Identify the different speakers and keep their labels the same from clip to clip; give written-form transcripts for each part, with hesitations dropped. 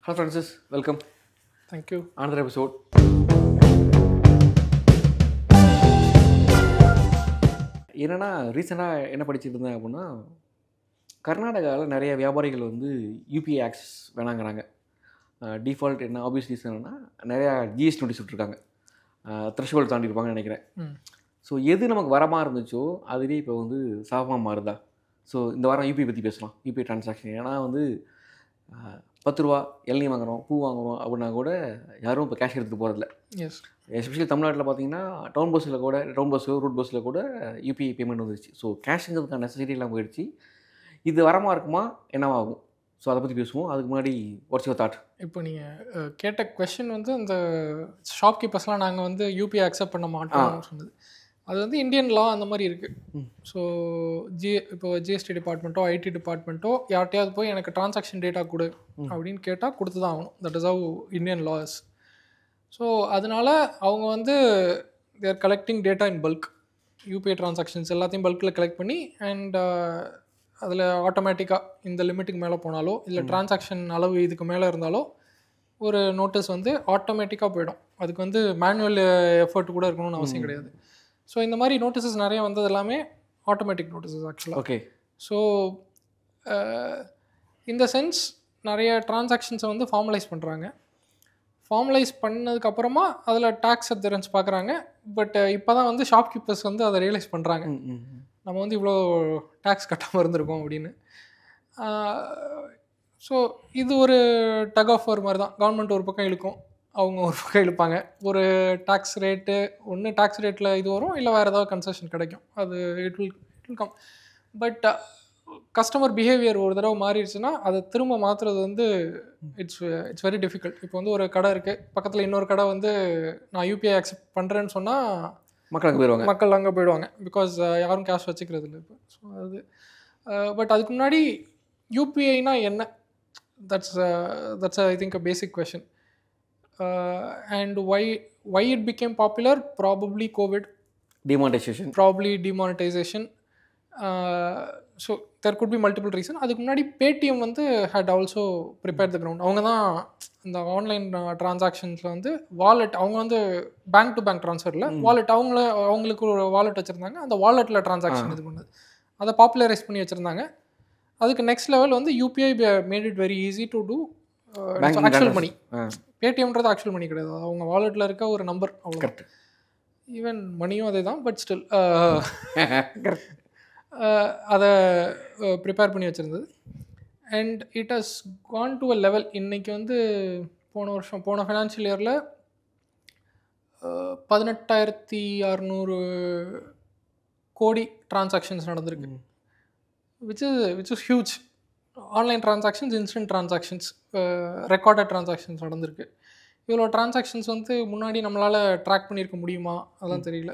Speaker 1: Hello Francis, welcome.
Speaker 2: Thank you.
Speaker 1: Another episode. என்னன்னா ரீசெண்டாக என்ன படிச்சுட்டு இருந்தேன் அப்படின்னா, கர்நாடகாவில் நிறைய வியாபாரிகள் வந்து யூபிஐ ஆக்சஸ் வேணாங்கிறாங்க. டிஃபால்ட் என்ன ஆப்வியஸ் ரீசன் என்னன்னா, நிறையா ஜிஎஸ்டி நோட்டீஸ் விட்டுருக்காங்க. த்ரெஷ்ஹோல்டு தாண்டி இருப்பாங்கன்னு நினைக்கிறேன். ஸோ எது நமக்கு வரமாக இருந்துச்சோ அதுவே இப்போ வந்து சாபமாக மாறுதா? ஸோ இந்த வாரம் யூபிஐ பற்றி பேசலாம். யூபிஐ ட்ரான்சாக்ஷன் ஏன்னா வந்து 10 ரூபா இளநீ வாங்குகிறோம், பூ வாங்குகிறோம் அப்படின்னா கூட யாரும் இப்போ கேஷ் எடுத்துகிட்டு போகிறதில்ல.
Speaker 2: எஸ்.
Speaker 1: எஸ்பெஷலி தமிழ்நாட்டில் பார்த்தீங்கன்னா டவுன் பஸ்ஸில் ரூட் பஸ்ஸில் கூட யூபிஐ பேமெண்ட் வந்துருச்சு. ஸோ கேஷுங்கிறதுக்கான நெசசிட்டி எல்லாம் போயிடுச்சு. இது வரமா இருக்குமா, என்னவாகும்? ஸோ அதை பற்றி பேசுவோம். அதுக்கு முன்னாடி வாட்ஸ் யுவர் தாட்?
Speaker 2: இப்போ நீங்கள் கேட்ட கொஷின் வந்து அந்த ஷாப்கீப்பர்ஸ்லாம் நாங்கள் வந்து யூபிஐ அக்செப்ட் பண்ண மாட்டோம்னு சொன்னது. அது வந்து இந்தியன் லா அந்த மாதிரி இருக்குது. ஸோ இப்போ ஜிஎஸ்டி டிபார்ட்மெண்ட்டோ ஐடி டிபார்ட்மெண்ட்டோ யார்கிட்டையாவது போய் எனக்கு ட்ரான்சாக்ஷன் டேட்டா கொடு அப்படின்னு கேட்டால் கொடுத்து தான் ஆகணும். That is how Indian laws. So அதனால் அவங்க வந்து they're collecting data in bulk. UPI transactions எல்லாத்தையும் பல்கில் கலெக்ட் பண்ணி அண்ட் அதில் ஆட்டோமேட்டிக்காக இந்த லிமிட்டுக்கு மேலே போனாலோ இல்லை ட்ரான்சாக்ஷன் அளவு இதுக்கு மேலே இருந்தாலோ ஒரு நோட்டீஸ் வந்து ஆட்டோமேட்டிக்காக போயிடும். அதுக்கு வந்து மேனுவல் எஃபர்ட் கூட இருக்கணும்னு அவசியம் கிடையாது. ஸோ இந்த மாதிரி நோட்டீஸஸ் நிறைய வந்தது எல்லாமே ஆட்டோமேட்டிக் நோட்டீஸஸ் ஆக்சுவலாக.
Speaker 1: ஓகே.
Speaker 2: ஸோ இந்த சென்ஸ் நிறைய ட்ரான்சாக்ஷன்ஸை வந்து ஃபார்மலைஸ் பண்ணுறாங்க. ஃபார்மலைஸ் பண்ணதுக்கப்புறமா அதில் டேக்ஸ் அட்ஹெரன்ஸ் பார்க்குறாங்க. பட் இப்போ தான் வந்து ஷாப்கீப்பர்ஸ் வந்து அதை ரியலைஸ் பண்ணுறாங்க, நம்ம வந்து இவ்வளோ டேக்ஸ் கட்டாமல் இருந்திருக்கோம் அப்படின்னு. ஸோ இது ஒரு டக் ஆஃப் வார் மாதிரி தான். கவர்மெண்ட் ஒரு பக்கம் இழுக்கும், அவங்க ஒரு பக்கம் இழுப்பாங்க. ஒரு டேக்ஸ் ரேட்டு ஒன்று டேக்ஸ் ரேட்டில் இது வரும், இல்லை வேறு ஏதாவது கன்செஷன் கிடைக்கும். அது it will come. But customer behaviour ஒரு தடவை மாறிடுச்சுன்னா அதை திரும்ப மாற்றுறது வந்து இட்ஸ் வெரி டிஃபிகல்ட். இப்போ வந்து ஒரு கடை இருக்குது, பக்கத்தில் இன்னொரு கடை வந்து நான் யூபிஐ அக்செப்ட் பண்ணுறேன்னு சொன்னால் மக்கள் அங்கே போயிடுவாங்க. பிகாஸ் யாரும் கேஷ் வச்சுக்கிறது இல்லை இப்போ. ஸோ அது பட் அதுக்கு முன்னாடி யூபிஐனா என்ன? That's I think a basic question. And why it became popular? Probably COVID. Demonetization. So there could be multiple reason. அதுக்கு முன்னாடி பேடிஎம் வந்து had also prepare the ground. அவங்க தான் இந்த ஆன்லைன் ட்ரான்சாக்ஷன்ஸில் வந்து வாலெட், அவங்க வந்து பேங்க் டு பேங்க் ட்ரான்ஸ்ஃபரில் வாலெட் அவங்களுக்கு ஒரு வாலெட் வச்சுருந்தாங்க. அந்த வாலெட்டில் ட்ரான்சாக்ஷன் இது பண்ணது, அதை பாப்புலரைஸ் பண்ணி வச்சுருந்தாங்க. அதுக்கு நெக்ஸ்ட் லெவல் வந்து UPI made it very easy to do actual money. பேடிஎம்ன்றது ஆக்சுவல் மணி கிடையாது, அவங்க வாலெட்டில் இருக்க ஒரு நம்பர் அவ்வளோ. ஈவன் மணியும் அதே தான், பட் ஸ்டில் அதை ப்ரிப்பேர் பண்ணி வச்சுருந்தது. And it has gone to a level. இன்றைக்கி வந்து போன ஃபினான்ஷியல் இயரில் 18,600 கோடி ட்ரான்சாக்ஷன்ஸ் நடந்திருக்கு. Which is huge. Online transactions, instant transactions, recorded transactions நடந்திருக்கு. இவ்வளோ ட்ரான்சாக்ஷன்ஸ் வந்து முன்னாடி நம்மளால் ட்ராக் பண்ணியிருக்க முடியுமா அதெல்லாம் தெரியல.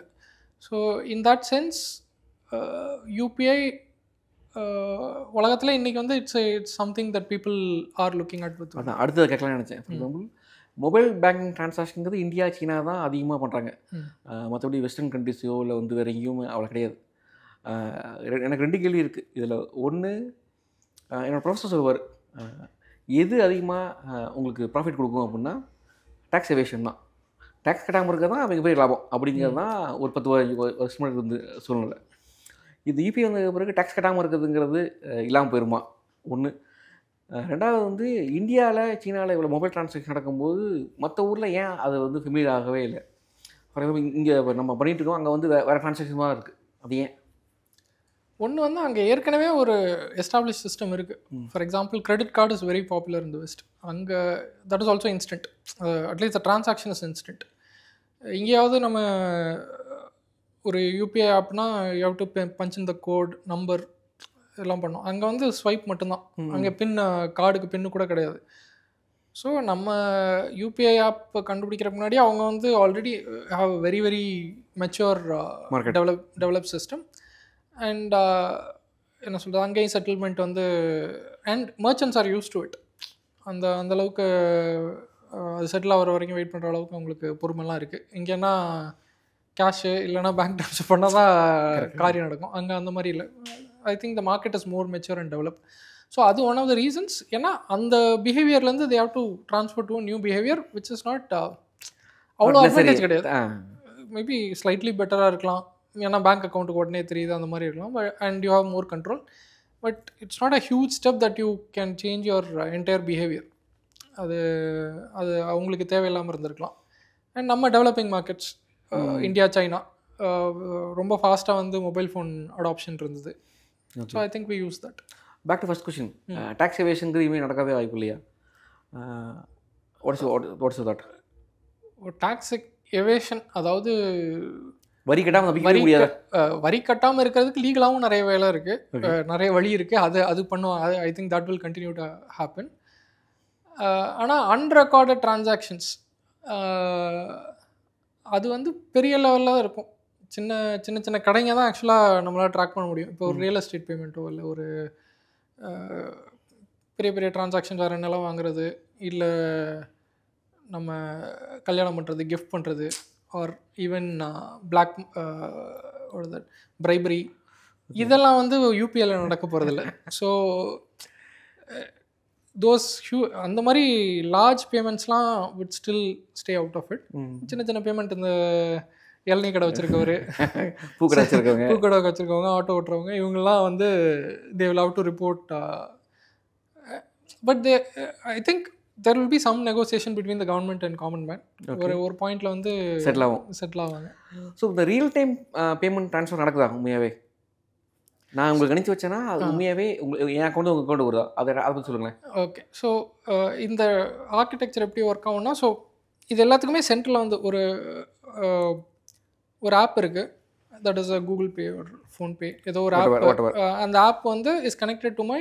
Speaker 2: So in that sense UPI உலகத்தில் இன்றைக்கி வந்து it's something that people are looking at with.
Speaker 1: அதான் அடுத்தது கேட்கலாம்னு நினச்சேன். ஃபார் எக்ஸாம்பிள் மொபைல் பேங்கிங் ட்ரான்சாக்ஷனுங்கிறது இந்தியா, சீனா தான் அதிகமாக பண்ணுறாங்க. மற்றபடி வெஸ்டர்ன் கண்ட்ரிஸோ இல்லை வந்து வேறு எங்கேயுமே அவ்வளோ கிடையாது. எனக்கு 2 கேள்வி இருக்குது இதில். ஒன்று, என்னோடய ப்ரொஃபஸர் சொல்லுவார், எது அதிகமாக உங்களுக்கு ப்ராஃபிட் கொடுக்கும் அப்படின்னா டேக்ஸ் எவேஷன் தான். டேக்ஸ் கட்டாமல் இருக்கிறது தான் மிகப்பெரிய லாபம் அப்படிங்கிறது தான் ஒரு 10 வருஷம் இருந்து சூழ்நிலை. இது யூபிஐ வந்த பிறகு டேக்ஸ் கட்டாமல் இருக்கிறதுங்கிறது இல்லாமல் போயிருமா? ஒன்று. ரெண்டாவது வந்து இந்தியாவில் சீனாவில் இவ்வளோ மொபைல் ட்ரான்சாக்ஷன் நடக்கும்போது மற்ற ஊரில் ஏன் அது வந்து ஃபெமிலியர் ஆகவே இல்லை? ஃபார் எக்ஸாம்பிள் இங்கே நம்ம பண்ணிகிட்டு இருக்கோம், அங்கே வந்து வேறு ட்ரான்சாக்ஷன் தான் இருக்குது, அது ஏன்?
Speaker 2: ஒன்று வந்து அங்கே ஏற்கனவே ஒரு எஸ்டாப்ளிஷ் சிஸ்டம் இருக்குது. For example credit card is very popular in the west. அங்கே that is also instant. At least the transaction is instant. இங்கேயாவது நம்ம ஒரு யூபிஐ ஆப்னா you have to punch in the code number எல்லாம் பண்ணோம். அங்கே வந்து ஸ்வைப் மட்டும்தான், அங்கே கார்டுக்கு பின்னு கூட கிடையாது. ஸோ நம்ம யூபிஐ ஆப் கண்டுபிடிக்கிறதுக்கு முன்னாடி அவங்க வந்து already have very very mature develop system. And என்ன சொல்கிறது, அங்கேயும் செட்டில்மெண்ட் வந்து and merchants are use to it. அந்தளவுக்கு அது செட்டில் ஆகிற வரைக்கும் வெயிட் பண்ணுற அளவுக்கு அவங்களுக்கு பொறுமைலாம் இருக்குது. இங்கேன்னா கேஷு இல்லைனா பேங்க் ட்ரான்ஸ்ஃபர் பண்ணால் தான் காரியம் நடக்கும். அங்கே அந்த மாதிரி இல்லை. I think the market is more mature and develop. So அது ஒன் ஆஃப் த ரீசன்ஸ். ஏன்னா அந்த பிஹேவியர்லேருந்து they have to transfer to new behavior which is not அவ்வளோ அட்வான்டேஜ் கிடையாது. மேபி ஸ்லைட்லி பெட்டராக இருக்கலாம், ஏன்னா பேங்க் அக்கௌண்ட்டுக்கு உடனே தெரியுது அந்த மாதிரி இருக்கலாம். And you have more control. But it's not a huge step that you can change your entire behaviour. அது அது அவங்களுக்கு தேவையில்லாமல் இருந்திருக்கலாம். அண்ட் நம்ம டெவலப்பிங் மார்க்கெட்ஸ் இந்தியா, சைனா ரொம்ப ஃபாஸ்ட்டாக வந்து மொபைல் ஃபோன் அடாப்ஷன் இருந்தது. So I think we use that.
Speaker 1: Back to first question, tax எவேஷனுக்கு இனிமேல் நடக்கவே வாய்ப்பு இல்லையா? What's that?
Speaker 2: டேக்ஸ் எவேஷன், அதாவது
Speaker 1: வரி கட்டாமல்
Speaker 2: வரி கட்டாமல் இருக்கிறதுக்கு லீகலாகவும் நிறைய வேலை இருக்குது, நிறைய வழி இருக்குது. அது பண்ணுவோம். I think that will continue to happen. ஆனால் அன்ரெக்கார்டட் டிரான்சாக்ஷன்ஸ் அது வந்து பெரிய லெவலில் தான் இருக்கும். சின்ன சின்ன சின்ன கடைங்க தான் ஆக்சுவலாக நம்மளால் ட்ராக் பண்ண முடியும். இப்போ ஒரு ரியல் எஸ்டேட் பேமெண்ட்டோ இல்லை ஒரு பெரிய பெரிய டிரான்சாக்ஷன்ஸ், வேறு நிலம் வாங்குறது, இல்லை நம்ம கல்யாணம் பண்ணுறது, கிஃப்ட் பண்ணுறது, ஆர் ஈவன் பிளாக் பிரைபரி, இதெல்லாம் வந்து யூபிஐல நடக்க போகிறதில்ல. ஸோ அந்த மாதிரி லார்ஜ் பேமெண்ட்ஸ்லாம் with still stay out of it. சின்ன சின்ன பேமெண்ட், இந்த இளநீ கடை வச்சுருக்கவர், பூக்கடை வச்சுருக்கவங்க, ஆட்டோ ஓட்டுறவங்க, இவங்கெல்லாம் வந்து they will have to report. But I think there will be some negotiation between the government and common man. ஒரு பாயிண்ட்ல வந்து செட்டில் ஆவாங்க.
Speaker 1: ஸோ இந்த ரியல் டைம் பேமெண்ட் ட்ரான்ஸ்ஃபர் நடக்குதா உண்மையாகவே? நான் உங்களுக்கு கணிச்சு வச்சேன்னா அது உண்மையாகவே என் அக்கௌண்ட் உங்கள் அக்கௌண்ட் வருதா? அதை பற்றி சொல்லுங்களேன்.
Speaker 2: ஓகே, ஸோ இந்த ஆர்கிடெக்சர் எப்படி ஒர்க் ஆகும்னா, ஸோ இது எல்லாத்துக்குமே சென்டரில் வந்து ஒரு ஆப் இருக்குது. That is a Google Pay ஒரு ஃபோன்பே, ஏதோ ஒரு ஆப். அந்த ஆப் வந்து is connected to my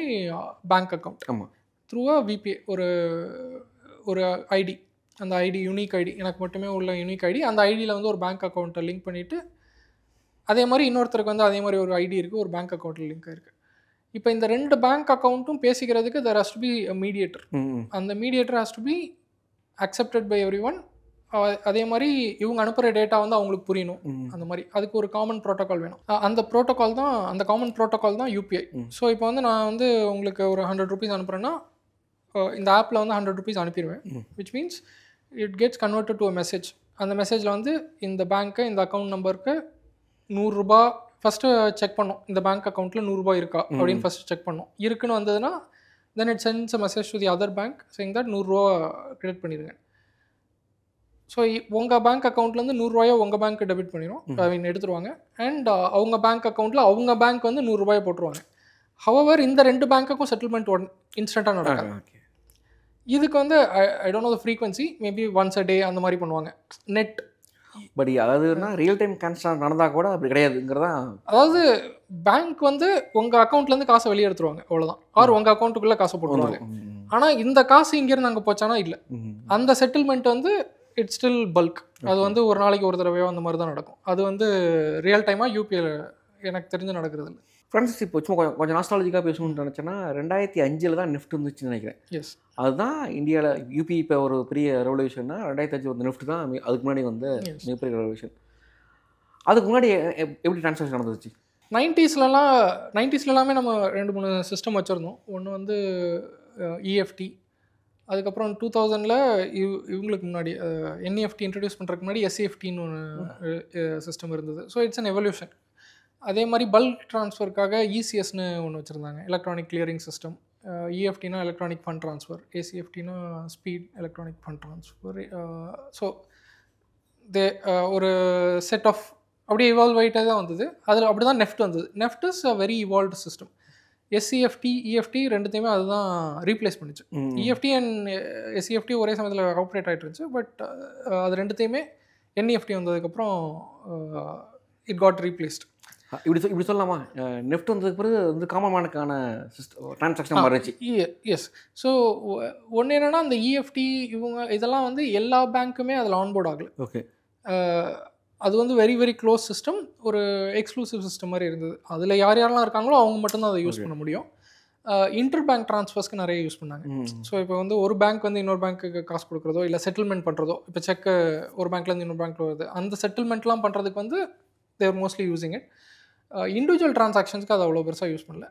Speaker 2: bank account.
Speaker 1: ஆமாம்,
Speaker 2: த்ரூ அ விபிஐ, ஒரு ஐடி. அந்த ஐடி யூனிக் ஐடி, எனக்கு மட்டுமே உள்ள யூனிக் ஐடி. அந்த ஐடியில் வந்து ஒரு பேங்க் அக்கௌண்ட்டை லிங்க் பண்ணிவிட்டு, அதே மாதிரி இன்னொருத்தருக்கு வந்து அதே மாதிரி ஒரு ஐடி இருக்குது, ஒரு பேங்க் அக்கௌண்ட்டில் லிங்க் இருக்குது. இப்போ இந்த ரெண்டு பேங்க் அக்கௌண்ட்டும் பேசிக்கிறதுக்கு there has to be a mediator. அந்த mediator has to be accepted by everyone. அதே மாதிரி இவங்க அனுப்புகிற டேட்டா வந்து அவங்களுக்கு புரியணும். அந்த மாதிரி அதுக்கு ஒரு காமன் ப்ரோட்டோகால் வேணும். அந்த காமன் ப்ரோட்டோகால் தான் யூபிஐ. ஸோ இப்போ வந்து நான் வந்து உங்களுக்கு ஒரு 100 rupees அனுப்புகிறேன்னா, இந்த ஆப்பில் வந்து 100 rupees அனுப்பிடுவேன். Which means it gets converted to a message. அந்த மெசேஜில் வந்து இந்த பேங்க்கு, இந்த அக்கௌண்ட் நம்பருக்கு 100 ரூபாய் ஃபஸ்ட்டு செக் பண்ணோம். இந்த பேங்க் அக்கௌண்ட்டில் 100 ரூபாய் இருக்கா அப்படின்னு ஃபஸ்ட்டு செக் பண்ணோம். இருக்குன்னு வந்ததுன்னா then it cents a message to the other bank saying that 100 ரூபா கிரெடிட் பண்ணிடுங்க. ஸோ உங்கள் பேங்க் அக்கௌண்ட்லேருந்து 100 ரூபாயை உங்கள் பேங்க்கு டெபிட் பண்ணிடும், எடுத்துருவாங்க. அண்ட் அவங்க பேங்க் அக்கௌண்ட்டில் அவங்க பேங்க் வந்து 100 ரூபாயை போட்டுருவாங்க. ஹவவர் இந்த ரெண்டு பேங்க்குக்கும் செட்டில்மெண்ட் இன்ஸ்டண்ட்டாக நடக்கும். இதுக்கு வந்து I don't know the frequency, maybe once a day அந்த மாதிரி பண்ணுவாங்க. நெட்
Speaker 1: பட் அதாவதுனா ரியல் டைம் கேன்சல் நடந்தால் கூட அப்படி கிடையாதுங்கிறதா.
Speaker 2: அதாவது பேங்க் வந்து உங்கள் அக்கௌண்ட்லேருந்து காசை வெளியே எடுத்துருவாங்க, அவ்வளோதான். ஆர் உங்கள் அக்கௌண்ட்டுக்குள்ளே காசை போட்டுருவாங்க. ஆனால் இந்த காசு இங்கேருந்து அங்கே போச்சானா இல்லை. அந்த செட்டில்மெண்ட் வந்து இட்ஸ் ஸ்டில் பல்க். அது வந்து ஒரு நாளைக்கு ஒரு தடவையோ அந்த மாதிரி தான் நடக்கும். அது வந்து ரியல் டைமாக யூபிஐயில் எனக்கு தெரிஞ்சு நடக்கிறது இல்லை.
Speaker 1: ஃப்ரெண்ட்ஸ், இப்போ சும்மா கொஞ்சம் நாஸ்டாலஜிக்காக பேசணும்னு நினச்சேன்னா 2005 தான் நிஃப்ட் வந்துச்சுன்னு நினைக்கிறேன்.
Speaker 2: எஸ்,
Speaker 1: அதுதான் இந்தியாவில் யூபி இப்போ ஒரு பெரிய ரெவல்யூஷன்னா 2005 வந்து நிஃப்ட் தான். அதுக்கு முன்னாடி வந்து மிகப்பெரிய ரெவல்யூஷன். அதுக்கு முன்னாடி எப்படி ட்ரான்சாக்ஷன் நடந்துச்சு?
Speaker 2: 90ஸ்லலாமே நம்ம 2-3 சிஸ்டம் வச்சுருந்தோம். ஒன்று வந்து இஎஃப்டி, அதுக்கப்புறம் 2000 இவங்களுக்கு முன்னாடி என்இஎஃப்டி இன்ட்ரடியூஸ் பண்ணுறதுக்கு முன்னாடி எஸ்இஎஃப்டின்னு ஒன்று சிஸ்டம் இருந்தது. So it's an evolution. அதே மாதிரி பல்க் ட்ரான்ஸ்ஃபருக்காக இசிஎஸ்னு ஒன்று வச்சுருந்தாங்க, எலக்ட்ரானிக் கிளியரிங் சிஸ்டம். இஎஃப்டினா எலக்ட்ரானிக் ஃபண்ட் ட்ரான்ஸ்ஃபர், ஏசிஎஃப்டினா speed electronic fund transfer. So ஒரு செட் ஆஃப் அப்படியே இவால்வ் ஆகிட்டே தான் வந்தது. அதில் அப்படி தான் நெஃப்ட் வந்தது. NEFT is a very evolved system. SCFT, EFT ரெண்டுத்தையுமே அதுதான் ரீப்ளேஸ் பண்ணிச்சு. இஎஃப்டி அண்ட் எஸ்சிஎஃப்டி ஒரே சமயத்தில் ஆப்ரேட் ஆகிட்டு இருந்துச்சு. பட் அது ரெண்டுத்தையுமே என்இஎஃப்டி வந்ததுக்கப்புறம் இட் காட் ரீப்ளேஸ்ட்.
Speaker 1: இப்படி சொல்லலாமா? நெஃப்ட் வந்ததுக்கு பிறகு வந்து காமன் மேனுக்கான ட்ரான்சாக்ஷன் மாறிச்சு.
Speaker 2: எஸ். ஸோ ஒன்று என்னென்னா, அந்த இஎஃப்டி இதெல்லாம் வந்து எல்லா பேங்க்குமே அதில் ஆன்போர்ட் ஆகலை.
Speaker 1: ஓகே,
Speaker 2: அது வந்து வெரி வெரி க்ளோஸ் சிஸ்டம், ஒரு எக்ஸ்க்ளூசிவ் சிஸ்டம் மாதிரி இருந்தது. அதில் யாரெல்லாம் இருக்காங்களோ அவங்க மட்டும்தான் அதை யூஸ் பண்ண முடியும். இன்டர் பேங்க் ட்ரான்ஸ்ஃபர்ஸ்க்கு நிறைய யூஸ் பண்ணாங்க. ஸோ இப்போ வந்து ஒரு பேங்க் வந்து இன்னொரு பேங்க்குக்கு காசு கொடுக்குறதோ இல்லை செட்டில்மெண்ட் பண்ணுறதோ, இப்போ செக்கு ஒரு பேங்க்லேருந்து இன்னொரு பேங்க்கில் வருது, அந்த செட்டில்மெண்ட்லாம் பண்ணுறதுக்கு வந்து தேர் மோஸ்ட்லி யூஸிங் இட். இண்டிவிஜுவல் ட்ரான்சாக்ஷன்ஸ்க்கு அது அவ்வளோ பெருசாக யூஸ் பண்ணல.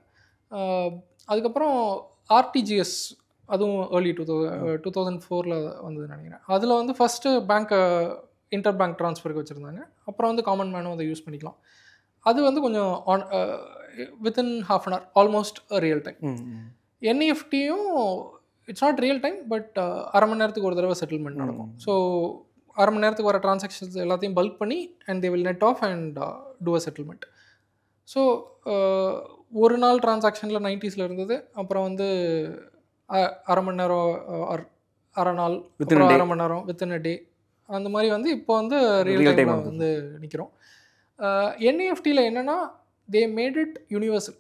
Speaker 2: அதுக்கப்புறம் ஆர்டிஜிஎஸ், அதுவும் ஏர்லி 2004 வந்ததுன்னு நினைக்கிறேன். அதில் வந்து ஃபஸ்ட்டு பேங்க் இன்டர் பேங்க் ட்ரான்ஸ்ஃபருக்கு வச்சுருந்தாங்க. அப்புறம் வந்து காமன் மேனும் அதை யூஸ் பண்ணிக்கலாம். அது வந்து கொஞ்சம் within half an hour almost real time. என்இஎஃப்டியும் it's not real time, but அரை மணி நேரத்துக்கு ஒரு தடவை செட்டில்மெண்ட் நடக்கும். ஸோ அரை மணி நேரத்துக்கு வர ட்ரான்சாக்ஷன்ஸ் எல்லாத்தையும் பல்க் பண்ணி and they will net off and do a settlement. So ஒரு நாள் டிரான்சாக்ஷனில் 90s இருந்தது. அப்புறம் வந்து அரை மணி நேரம், அரை நாள், அரை மணி நேரம், வித்தின் அ டே, அந்த மாதிரி வந்து இப்போ வந்து ரியல் டைமில் வந்து நிற்கிறோம். என்இஎஃப்டியில் என்னென்னா தே மேட் இட் யூனிவர்சல்.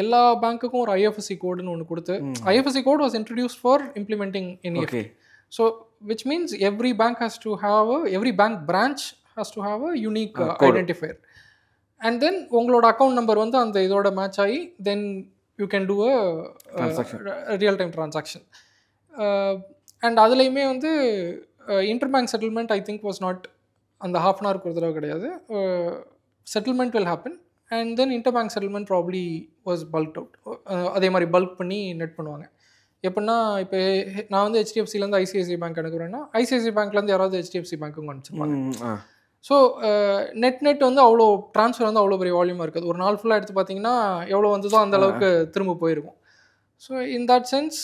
Speaker 2: எல்லா பேங்க்குக்கும் ஒரு ஐஎஃப்எஸ்சி கோடுன்னு ஒன்று கொடுத்து, IFSC code was introduced for implementing NEFT. So which means every bank has to have every bank branch has to have a unique identifier. And then உங்களோட account number வந்து அந்த இதோட match ஆகி then you can do a real time transaction. And அதுலேயுமே வந்து inter bank settlement I think was not அந்த half an hour ஒரு தடவை கிடையாது. Settlement will happen and then inter bank settlement probably was bulk out. அதே மாதிரி bulk பண்ணி net பண்ணுவாங்க. எப்படின்னா இப்போ நான் வந்து ஹெச்டிஎஃப்சிலேருந்து ஐசிஐசிஐ பேங்க் அனுப்புகிறேன்னா ஐசிஐசிஐ பேங்க்லேருந்து யாராவது ஹெச்டிஎஃப்சி பேங்க்குங்க அனுப்பிச்சிருப்பாங்க. ஸோ நெட் வந்து அவ்வளோ ட்ரான்ஸ்ஃபர் வந்து அவ்வளோ பெரிய வால்யூமாக இருக்குது. ஒரு நாள் ஃபுல்லாக எடுத்து பார்த்தீங்கன்னா எவ்வளோ வந்ததோ அந்த அளவுக்கு திரும்ப போயிருக்கும். ஸோ இன் தட் சென்ஸ்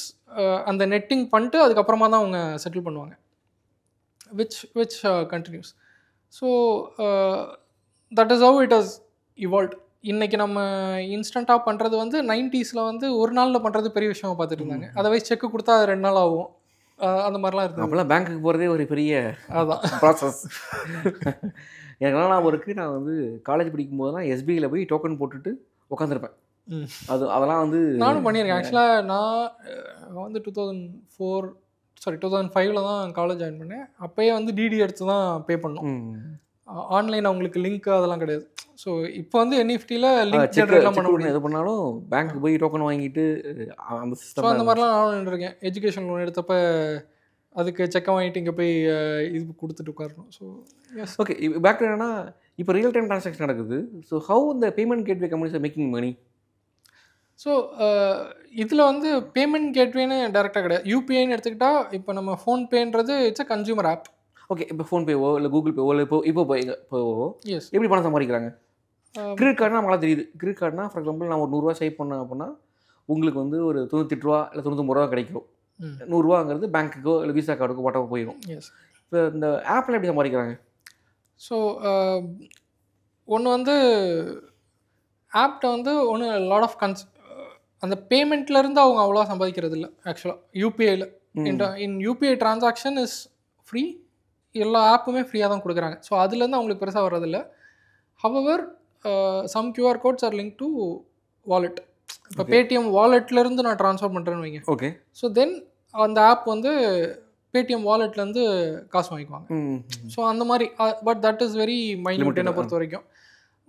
Speaker 2: அந்த நெட்டிங் பண்ணிட்டு அதுக்கப்புறமா தான் அவங்க செட்டில் பண்ணுவாங்க, which continues. So that is how it has evolved. இன்றைக்கி நம்ம இன்ஸ்டண்ட்டாக பண்ணுறது வந்து 90s வந்து ஒரு நாளில் பண்ணுறது பெரிய விஷயமாக பார்த்துட்டு இருந்தாங்க. அதை வச்சு செக்கு கொடுத்தா அது 2 நாள் ஆகும், அந்த மாதிரிலாம் இருக்குது.
Speaker 1: அப்போல்லாம் பேங்க்குக்கு போகிறதே ஒரு பெரிய
Speaker 2: அதுதான்
Speaker 1: ப்ராசஸ். எனக்குலாம் நான் நான் வந்து காலேஜ் படிக்கும்போது தான் எஸ்பிஐயில் போய் டோக்கன் போட்டுட்டு உட்காந்துருப்பேன். அதெல்லாம் வந்து
Speaker 2: நானும் பண்ணியிருக்கேன். ஆக்சுவலாக நான் வந்து 2005 தான் காலேஜ் ஜாயின் பண்ணேன். அப்போயே வந்து டிடி எடுத்து தான் பே பண்ணோம். ஆன்லைன் அவங்களுக்கு லிங்க் அதெல்லாம் கிடையாது. ஸோ இப்போ வந்து என்இஎஃப்டியில் லிங்க் ஜென்ரேட்லாம் பண்ண முடியும்.
Speaker 1: எது பண்ணாலும் பேங்க்கு போய் டோக்கன் வாங்கிட்டு அந்த சிஸ்டம்.
Speaker 2: ஸோ அந்த மாதிரிலாம் நானும் நின்றுருக்கேன். எஜுகேஷன் லோன் எடுத்தப்போ அதுக்கு செக்கை வாங்கிட்டு இங்கே போய் இது கொடுத்துட்டு உட்காரணும். So yes.
Speaker 1: Okay, back to என்னன்னா இப்போ ரியல் டைம் ட்ரான்சாக்ஷன் நடக்குது. ஸோ ஹவு இந்த payment gateway companies are making money?
Speaker 2: So இதில் வந்து பேமெண்ட் கேட்வேன்னு டேரெக்டாக கிடையாது. யூபிஐன்னு எடுத்துக்கிட்டால் இப்போ நம்ம ஃபோன்பேன்றது it's a consumer app.
Speaker 1: Okay, இப்போ ஃபோன்பேவோ இல்லை கூகுள் பேவோ இல்லை இப்போ
Speaker 2: எஸ்
Speaker 1: எப்படி பணம் சம்பாதிக்கிறாங்க? கிரெடிட் கார்டுனா நம்மளால் தெரியுது. கிரெடிட் கார்டுனா ஃபார் எக்ஸாம்பிள் நான் ஒரு 100 சேவ் பண்ணேன் அப்படின்னா உங்களுக்கு வந்து ஒரு 98 ரூபா இல்லை 99 ரூபா கிடைக்கும். 100 ரூபாங்கிறது பேங்க்குக்கோ இல்லை விசா கார்டுக்கோ வாட்டவோ போயிடும்.
Speaker 2: எஸ்.
Speaker 1: இப்போ இந்த ஆப்பில் எப்படி சம்பாதிக்கிறாங்க?
Speaker 2: ஸோ ஒன்று வந்து ஆப்ட வந்து ஒன்று லாட் ஆஃப் அந்த பேமெண்ட்லேருந்து அவங்க அவ்வளோ சம்பாதிக்கிறது இல்லை. ஆக்சுவலாக யூபிஐயில் இன் யூபிஐ ட்ரான்சாக்ஷன் இஸ் ஃப்ரீ. எல்லா ஆப்புமே ஃப்ரீயாக தான் கொடுக்குறாங்க. ஸோ அதுலேருந்து அவங்களுக்கு பெருசாக வர்றதில்லை. However some QR codes are link to wallet. இப்போ பேடிஎம் வாலெட்லேருந்து நான் ட்ரான்ஸ்ஃபர் பண்ணுறேன்னு வைங்க.
Speaker 1: ஓகே.
Speaker 2: ஸோ தென் அந்த ஆப் வந்து பேடிஎம் வாலெட்லேருந்து காசு வாங்கிக்குவாங்க. ஸோ அந்த மாதிரி but that is very minute என்னை பொறுத்த வரைக்கும்.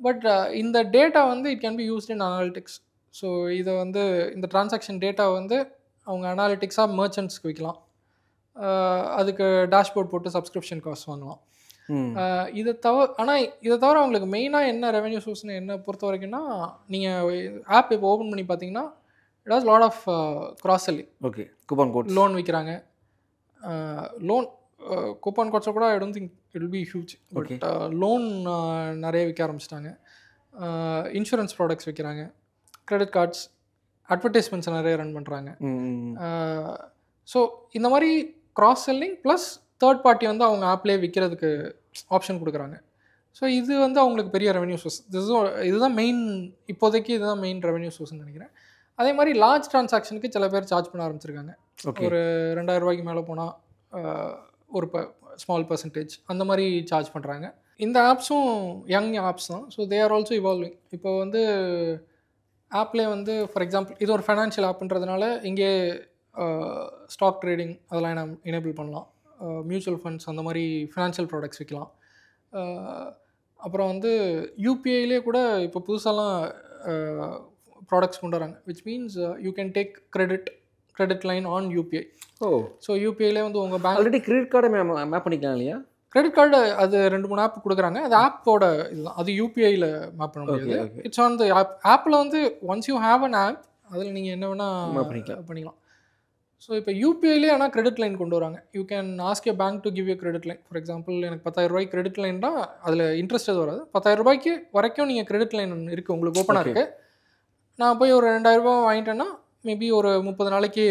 Speaker 2: பட் இந்த டேட்டா வந்து it can be used in analytics. So இதை வந்து இந்த டிரான்சாக்ஷன் டேட்டா வந்து அவங்க அனாலிட்டிக்ஸாக மர்ச்சன்ட்ஸ்க்கு விற்கலாம். அதுக்கு டேஷ்போர்ட் போட்டு சப்ஸ்கிரிப்ஷன் காஸ்ட் வாங்கலாம். இதை தவிர அவங்களுக்கு மெயினாக என்ன ரெவென்யூ சோர்ஸ்னு என்ன பொறுத்த வரைக்கும்னா, நீங்கள் ஆப் இப்போ ஓப்பன் பண்ணி பார்த்தீங்கன்னா it has lot of cross selling.
Speaker 1: Okay, coupon code
Speaker 2: loan விற்கிறாங்க. லோன் கூப்பன் கோட்ஸை கூட I don't think it will be huge. But loan நிறைய விற்க ஆரம்பிச்சிட்டாங்க. இன்சூரன்ஸ் ப்ராடக்ட்ஸ் விற்கிறாங்க. கிரெடிட் கார்ட்ஸ், அட்வர்டைஸ்மெண்ட்ஸ் நிறைய ரன் பண்ணுறாங்க. ஸோ இந்த மாதிரி cross selling plus third party வந்து அவங்க ஆப்லேயே விற்கிறதுக்கு ஆப்ஷன் கொடுக்குறாங்க. ஸோ இது வந்து அவங்களுக்கு பெரிய ரெவென்யூ சோர்ஸ். இதுதான் மெயின், இப்போதைக்கு இதுதான் மெயின் ரெவென்யூ சோர்ஸ்னு நினைக்கிறேன். அதே மாதிரி லார்ஜ் ட்ரான்சாக்ஷனுக்கு சில பேர் சார்ஜ் பண்ண ஆரம்பிச்சிருக்காங்க. ஒரு 2000 ரூபாய்க்கு மேலே போனால் ஒரு ஸ்மால் பர்சன்டேஜ் அந்த மாதிரி சார்ஜ் பண்ணுறாங்க. இந்த ஆப்ஸும் யங் ஆப்ஸ் தான். So they are also evolving. இப்போ வந்து ஆப்லேயே வந்து ஃபார் எக்ஸாம்பிள் இது ஒரு ஃபைனான்ஷியல் ஆப்ன்றதுனால இங்கே ஸ்டாக் ட்ரேடிங் அதெல்லாம் நம்ம எனேபிள் பண்ணலாம். மியூச்சுவல் ஃபண்ட்ஸ் அந்த மாதிரி ஃபினான்ஷியல் ப்ராடக்ட்ஸ் விற்கலாம். அப்புறம் வந்து யூபிஐலே கூட இப்போ புதுசாலாம் ப்ராடக்ட்ஸ் கொண்டு வராங்க. Which means you can take credit line on UPI. So யூபிஐலே வந்து உங்கள் பேங்க்
Speaker 1: ஆல்ரெடி கிரெடிட் கார்டை மேப் பண்ணிக்கலாம் இல்லையா?
Speaker 2: கிரெடிட் கார்டு அது 2-3 ஆப் கொடுக்குறாங்க. அது ஆப்போட இதுதான். அது யூபிஐயில் மேப் பண்ண முடியாது. It's on the app. ஆப்பில் வந்து once you have an app அதில் நீங்கள் என்ன
Speaker 1: பண்ணிக்கலாம்.
Speaker 2: பண்ணிக்கலாம். ஸோ இப்போ யூபிஐலேயே ஆனால் கிரெடிட் லைன் கொண்டு வராங்க. You can ask A bank to give you credit line. For example எனக்கு 10,000 கிரெடிட் லைன் தான், அதில் இன்ட்ரெஸ்ட் எதுவும் வராது. 10,000 வரைக்கும் நீங்கள் கிரெடிட் லைன் இருக்குது உங்களுக்கு ஓப்பனாக இருக்குது. நான் போய் ஒரு 2,000 வாங்கிட்டேன்னா மேபி ஒரு 30 நாளைக்கு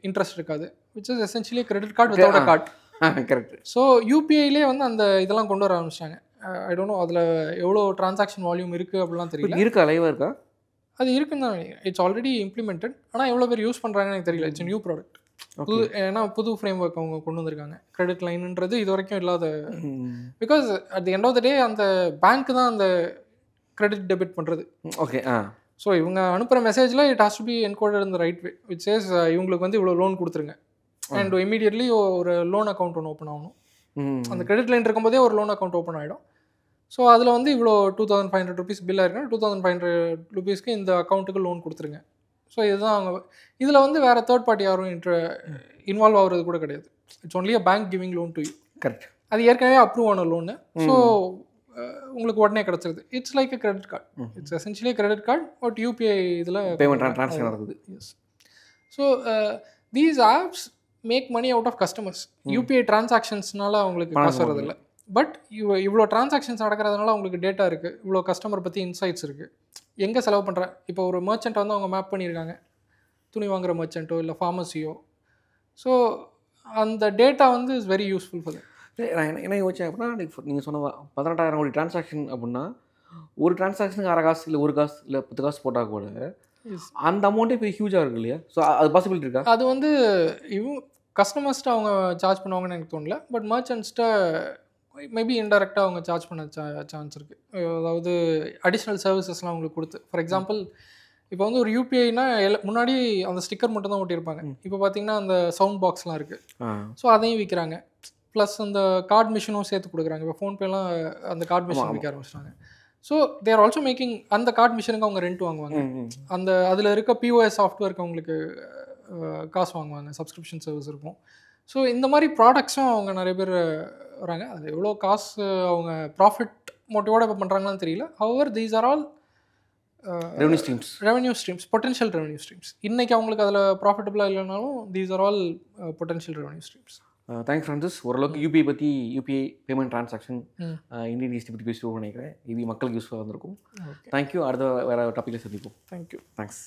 Speaker 2: இன்ட்ரெஸ்ட் இருக்காது. Which is essentially credit card without a card.
Speaker 1: Correct.
Speaker 2: So யூபிஐலே வந்து அந்த இதெல்லாம் கொண்டு வர ஆரம்பிச்சிட்டாங்க. ஐ டோன்ட் நோ அதில் எவ்வளோ டிரான்சாக்ஷன் வால்யூம் இருக்குது அப்படிலாம் தெரியல.
Speaker 1: இருக்கா, லைவாக இருக்கா?
Speaker 2: அது இருக்குன்னு தான் நினைக்கிறேன். It's already implemented. ஆனால் எவ்வளோ பேர் யூஸ் பண்ணுறாங்கன்னு எனக்கு தெரியல. It's new product. ஏன்னா புது ஃப்ரேம் ஒர்க் அவங்க கொண்டு வந்திருக்காங்க. கிரெடிட் லைன்ன்றது இது வரைக்கும் இல்லாத. Because at the end of the day அந்த பேங்க் தான் அந்த கிரெடிட் டெபிட் பண்ணுறது.
Speaker 1: ஓகே.
Speaker 2: ஸோ இவங்க அனுப்புகிற மெசேஜில் it has to be encoded in the right way which says இவங்களுக்கு வந்து இவ்வளோ லோன் கொடுத்துருங்க அண்ட் இமீடியட்லி ஒரு லோன் அக்கௌண்ட் ஒன்று ஓப்பன் ஆகணும். அந்த கிரெடிட் லைன் இருக்கும்போதே ஒரு லோன் அக்கௌண்ட் ஓப்பன் ஆகிடும். ஸோ அதில் வந்து இவ்வளோ 2,500 rupees பில்லாக இருக்குன்னா 2,500 rupeesக்கு இந்த அக்கௌண்ட்டுக்கு லோன் கொடுத்துருங்க. ஸோ இதுதான் அவங்க இதில் வந்து வேறு தேர்ட் பார்ட்டி யாரும் இன்வால்வ் ஆகுறது கூட கிடையாது. It's only a bank giving loan to you.
Speaker 1: Correct.
Speaker 2: அது ஏற்கனவே அப்ரூவ் ஆன லோனு. ஸோ உங்களுக்கு உடனே கிடச்சிருது. It's like a credit card. It's essentially credit card but UPI இதில்
Speaker 1: பேமெண்ட் ட்ரான்ஸ்ஃபர் நடக்குது.
Speaker 2: Yes. So these apps make money out of customers. UPI டிரான்சாக்ஷன்ஸ்னால அவங்களுக்கு காசு வரதில்லை. பட் இவ்வளோ டிரான்சாக்ஷன்ஸ் நடக்கிறதுனால அவங்களுக்கு டேட்டா இருக்குது, இவ்வளோ கஸ்டமர் பற்றி இன்சைட்ஸ் இருக்குது. எங்கே செலவு பண்ணுறேன் இப்போ ஒரு மர்ச்சென்ட்டை வந்து அவங்க மேப் பண்ணியிருக்காங்க, துணி வாங்குகிற மர்ச்சென்ட்டோ இல்லை ஃபார்மசியோ. ஸோ அந்த டேட்டா வந்து is very useful for that.
Speaker 1: நான் என்ன யோசிச்சேன் அப்படின்னா, நீங்கள் சொன்ன 18,000 கோடி டிரான்சாக்ஷன் அப்படின்னா ஒரு டிரான்சாக்ஷனுக்கு 1/2 காசு இல்லை 1 காசு இல்லை 10 காசு போட்டால் கூட அந்த அமௌண்ட்டே இப்போ ஹியூஜாக இருக்கு இல்லையா? ஸோ அது பாசிபிலிட்டி இருக்கா? அது
Speaker 2: வந்து கஸ்டமர்ஸ்ட்டு அவங்க சார்ஜ் பண்ணுவாங்கன்னு எனக்கு தோணல. பட் மர்ச்சன்ட்ஸ்ட்ட மேபி இன்டெரக்டாக அவங்க சார்ஜ் பண்ண சான்ஸ் இருக்குது. அதாவது அடிஷ்னல் சர்வீசஸ்லாம் அவங்களுக்கு கொடுத்து. ஃபார் எக்ஸாம்பிள் இப்போ வந்து ஒரு யூபிஐனா முன்னாடி அந்த ஸ்டிக்கர் மட்டும் தான் ஒட்டியிருப்பாங்க. இப்போ பார்த்தீங்கன்னா அந்த சவுண்ட் பாக்ஸ்லாம் இருக்குது. ஸோ அதையும் விற்கிறாங்க. ப்ளஸ் அந்த கார்டு மிஷினும் சேர்த்து கொடுக்குறாங்க. இப்போ ஃபோன்பேலாம் அந்த கார்டு மிஷின் விற்க ஆரம்பிச்சிட்டாங்க. ஸோ தேர் ஆல்சோ மேக்கிங் அந்த கார்டு மிஷினுக்கு அவங்க ரெண்ட் வாங்குவாங்க. அந்த அதில் இருக்க பிஓஎஸ் சாஃப்ட்வேருக்கு அவங்களுக்கு காசு வாங்குவாங்க. சப்ஸ்கிரிப்ஷன் சர்வீஸ் இருக்கும். ஸோ இந்த மாதிரி ப்ராடக்ட்ஸும் அவங்க நிறைய பேர் வராங்க. அது எவ்வளோ காசு அவங்க ப்ராஃபிட் மோட்டிவோட இப்போ பண்ணுறாங்களான்னு தெரியல. However these are all revenue streams, potential revenue streams. இன்றைக்கி அவங்களுக்கு அதில் ப்ராஃபிட்டபுளாக இல்லைனாலும் these are all potential revenue streams.
Speaker 1: Thanks Francis. ஓரளவுக்கு UPI payment transaction Indian DST பற்றி பேசிட்டு நினைக்கிறேன். இது மக்களுக்கு யூஸ்ஃபுல்லாக வந்திருக்கும். தேங்க்யூ. அடுத்த வேறு டாப்பிக்கில் சந்திப்போம்.
Speaker 2: தேங்க்யூ.
Speaker 1: தேங்க்ஸ்.